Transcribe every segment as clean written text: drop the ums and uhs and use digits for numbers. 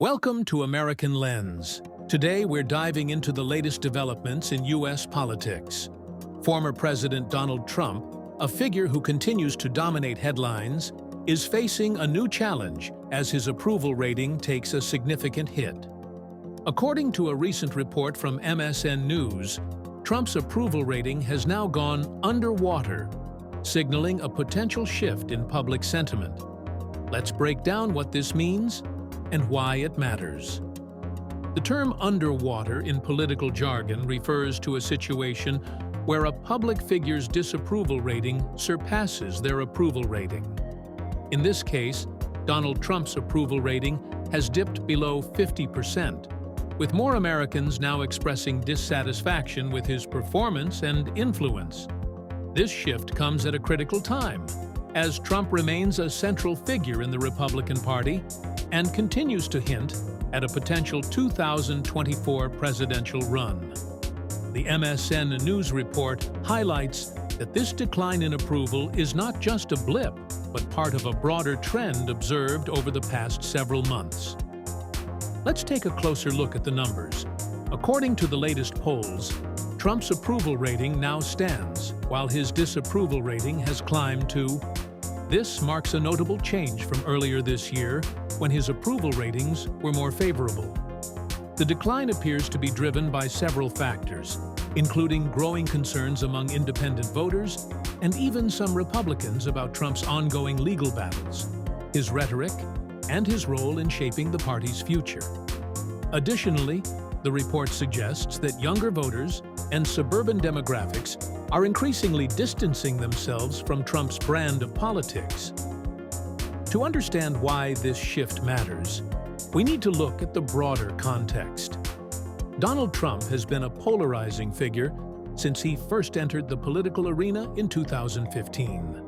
Welcome to American Lens. Today we're diving into the latest developments in U.S. politics. Former President Donald Trump, a figure who continues to dominate headlines, is facing a new challenge as his approval rating takes a significant hit. According to a recent report from MSN News, Trump's approval rating has now gone underwater, signaling a potential shift in public sentiment. Let's break down what this means and why it matters. The term underwater in political jargon refers to a situation where a public figure's disapproval rating surpasses their approval rating. In this case, Donald Trump's approval rating has dipped below 50%, with more Americans now expressing dissatisfaction with his performance and influence. This shift comes at a critical time, as Trump remains a central figure in the Republican Party and continues to hint at a potential 2024 presidential run. The MSN News report highlights that this decline in approval is not just a blip, but part of a broader trend observed over the past several months. Let's take a closer look at the numbers. According to the latest polls, Trump's approval rating now stands, while his disapproval rating has climbed to. This marks a notable change from earlier this year, when his approval ratings were more favorable. The decline appears to be driven by several factors, including growing concerns among independent voters and even some Republicans about Trump's ongoing legal battles, his rhetoric, and his role in shaping the party's future. Additionally, the report suggests that younger voters and suburban demographics are increasingly distancing themselves from Trump's brand of politics. To understand why this shift matters, we need to look at the broader context. Donald Trump has been a polarizing figure since he first entered the political arena in 2015.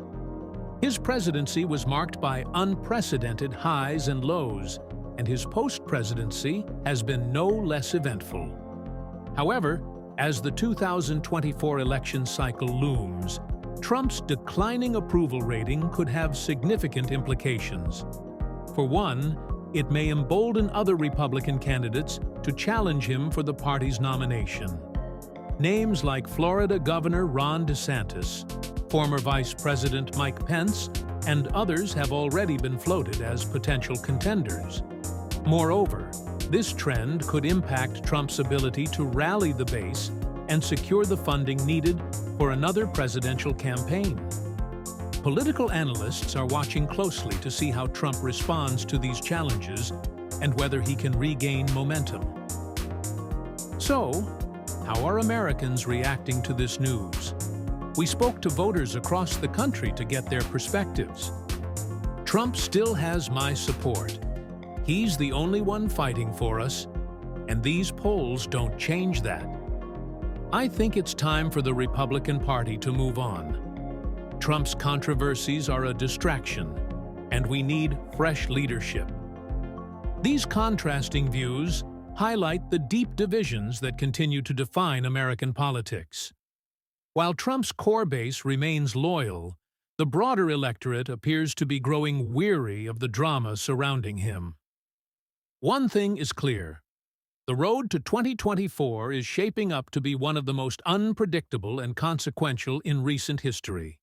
His presidency was marked by unprecedented highs and lows, and his post-presidency has been no less eventful. However, as the 2024 election cycle looms, Trump's declining approval rating could have significant implications. For one, it may embolden other Republican candidates to challenge him for the party's nomination. Names like Florida Governor Ron DeSantis, former Vice President Mike Pence, and others have already been floated as potential contenders. Moreover, this trend could impact Trump's ability to rally the base and secure the funding needed for another presidential campaign. Political analysts are watching closely to see how Trump responds to these challenges and whether he can regain momentum. So, how are Americans reacting to this news? We spoke to voters across the country to get their perspectives. Trump still has my support. He's the only one fighting for us, and these polls don't change that. I think it's time for the Republican Party to move on. Trump's controversies are a distraction, and we need fresh leadership. These contrasting views highlight the deep divisions that continue to define American politics. While Trump's core base remains loyal, the broader electorate appears to be growing weary of the drama surrounding him. One thing is clear. The road to 2024 is shaping up to be one of the most unpredictable and consequential in recent history.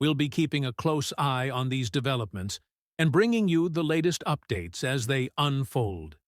We'll be keeping a close eye on these developments and bringing you the latest updates as they unfold.